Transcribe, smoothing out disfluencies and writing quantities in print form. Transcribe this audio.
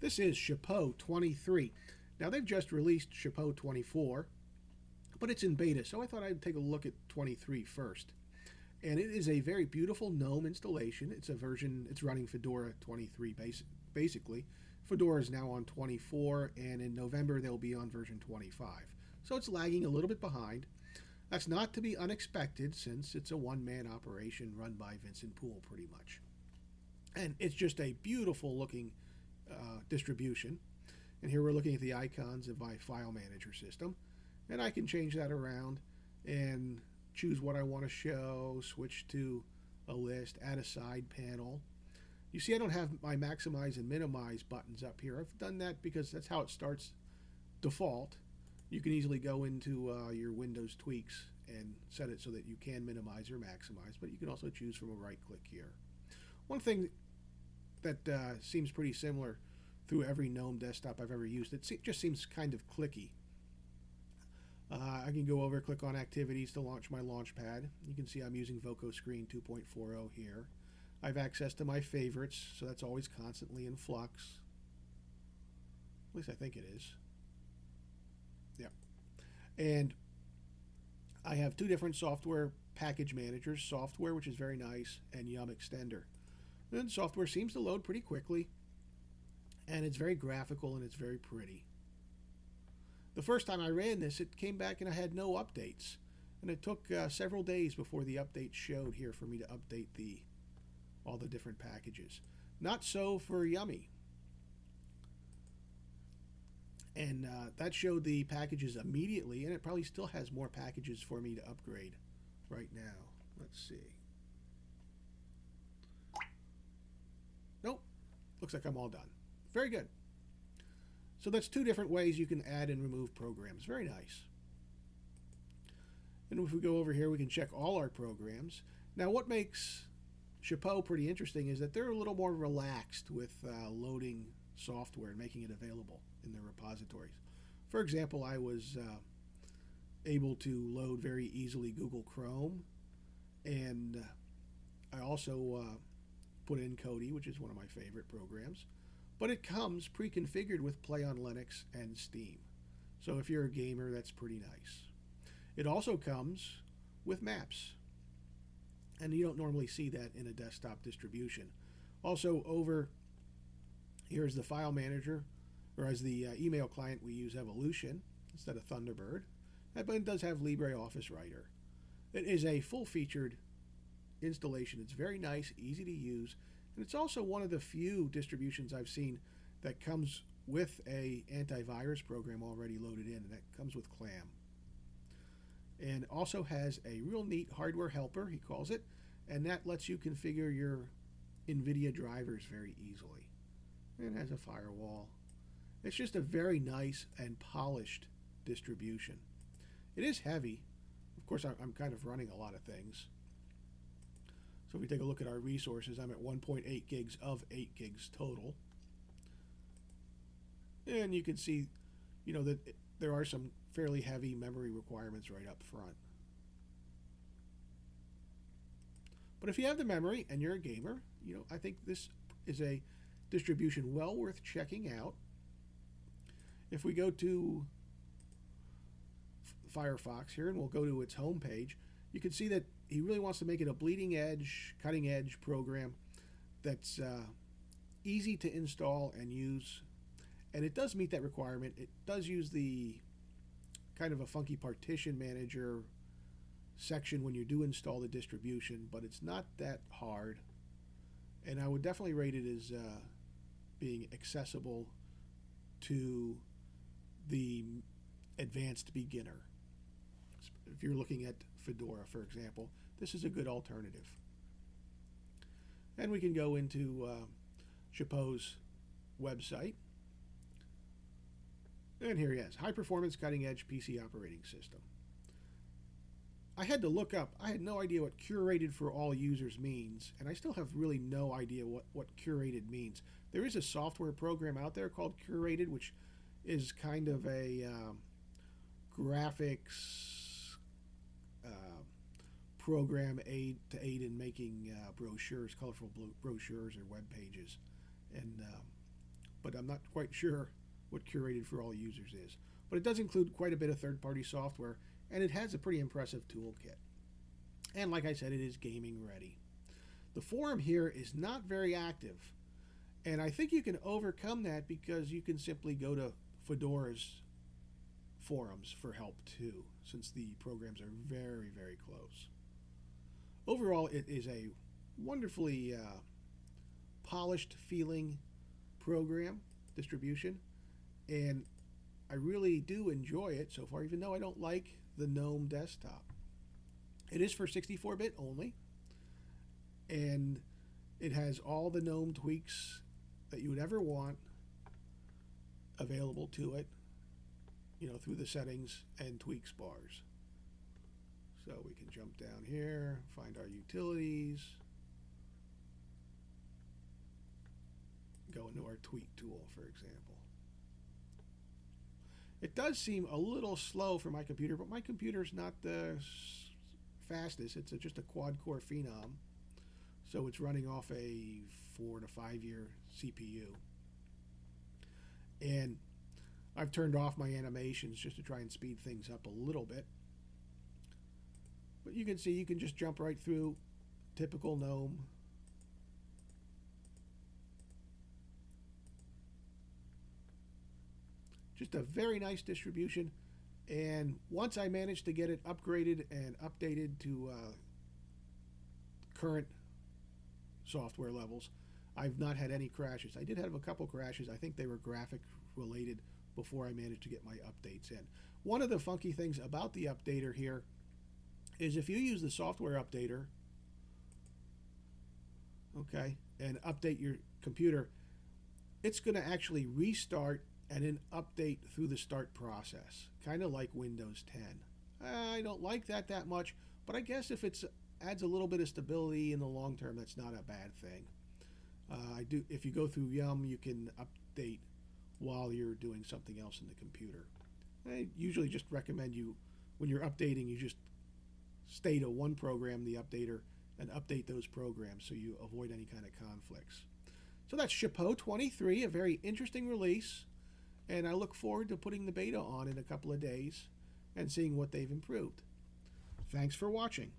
This is Chapeau 23. Now they've just released Chapeau 24, but it's in beta, so I thought I'd take a look at 23 first. And it is a very beautiful GNOME installation. It's a version, it's running Fedora 23 basically. Fedora is now on 24, and in November they'll be on version 25. So it's lagging a little bit behind. That's not to be unexpected since it's a one-man operation run by Vincent Poole pretty much. And it's just a beautiful looking distribution. And here we're looking at the icons of my file manager system. And I can change that around and choose what I want to show, switch to a list, add a side panel. You see I don't have my maximize and minimize buttons up here. I've done that because that's how it starts default. You can easily go into your Windows tweaks and set it so that you can minimize or maximize, but you can also choose from a right click here. One thing that seems pretty similar through every GNOME desktop I've ever used, it just seems kind of clicky. I can go over, click on activities to launch my Launchpad. You can see I'm using Voco Screen 2.40 here. I have access to my favorites, so that's always constantly in flux. At least I think it is. Yep. And I have two different software package managers, Software, which is very nice, and Yum Extender. And Software seems to load pretty quickly, and it's very graphical and it's very pretty. The first time I ran this, it came back and I had no updates. And it took several days before the update showed here for me to update all the different packages. Not so for Yummy. And that showed the packages immediately, and it probably still has more packages for me to upgrade right now. Let's see. Nope. Looks like I'm all done. Very good. So that's two different ways you can add and remove programs. Very nice. And if we go over here, we can check all our programs. Now, what makes Chapeau pretty interesting is that they're a little more relaxed with loading software and making it available in their repositories. For example, I was able to load very easily Google Chrome, and I also put in Kodi, which is one of my favorite programs. But it comes pre-configured with playonlinux and Steam. So if you're a gamer, that's pretty nice. It also comes with maps. And you don't normally see that in a desktop distribution. Also, over here's the file manager, or as the email client, we use Evolution instead of Thunderbird. But it does have LibreOffice Writer. It is a full-featured installation. It's very nice, easy to use. And it's also one of the few distributions I've seen that comes with a antivirus program already loaded in, and that comes with Clam. And also has a real neat hardware helper, he calls it, and that lets you configure your NVIDIA drivers very easily. And it has a firewall. It's just a very nice and polished distribution. It is heavy. Of course, I'm kind of running a lot of things. So if we take a look at our resources, I'm at 1.8 gigs of 8 gigs total. And you can see, that there are some fairly heavy memory requirements right up front. But if you have the memory and you're a gamer, I think this is a distribution well worth checking out. If we go to Firefox here, and we'll go to its home page, you can see that he really wants to make it a bleeding edge, cutting edge program that's easy to install and use. And it does meet that requirement. It does use the kind of a funky partition manager section when you do install the distribution, but it's not that hard. And I would definitely rate it as being accessible to the advanced beginner. If you're looking at Fedora, for example, this is a good alternative. And we can go into Chapeau's website. And here he is, high performance cutting edge PC operating system. I had to look up, I had no idea what curated for all users means, and I still have really no idea what curated means. There is a software program out there called Curated, which is kind of a graphics program to aid in making brochures, colorful brochures or web pages. And but I'm not quite sure what curated for all users is. But it does include quite a bit of third-party software, and it has a pretty impressive toolkit. And like I said, it is gaming ready. The forum here is not very active, and I think you can overcome that because you can simply go to Fedora's forums for help too, since the programs are very, very close. Overall, it is a wonderfully polished feeling program distribution, and I really do enjoy it so far, even though I don't like the GNOME desktop. It is for 64-bit only, and it has all the GNOME tweaks that you would ever want available to it, through the settings and tweaks bars. So we can jump down here, find our utilities, go into our tweak tool, for example. It does seem a little slow for my computer, but my computer's not the fastest. It's just a quad-core Phenom, so it's running off a 4 to 5 year CPU. And I've turned off my animations just to try and speed things up a little bit. But you can see you can just jump right through typical GNOME. Just a very nice distribution. And once I managed to get it upgraded and updated to current software levels, I've not had any crashes. I did have a couple crashes. I think they were graphic related before I managed to get my updates in. One of the funky things about the updater here is if you use the software updater, okay, and update your computer, it's going to actually restart and then update through the start process, kind of like Windows 10. I don't like that much, but I guess if it adds a little bit of stability in the long term, that's not a bad thing. If you go through Yum, you can update while you're doing something else in the computer. I usually just recommend you, when you're updating, you just stay to one program, the updater, and update those programs so you avoid any kind of conflicts. So that's Chapeau 23, a very interesting release, and I look forward to putting the beta on in a couple of days and seeing what they've improved. Thanks for watching.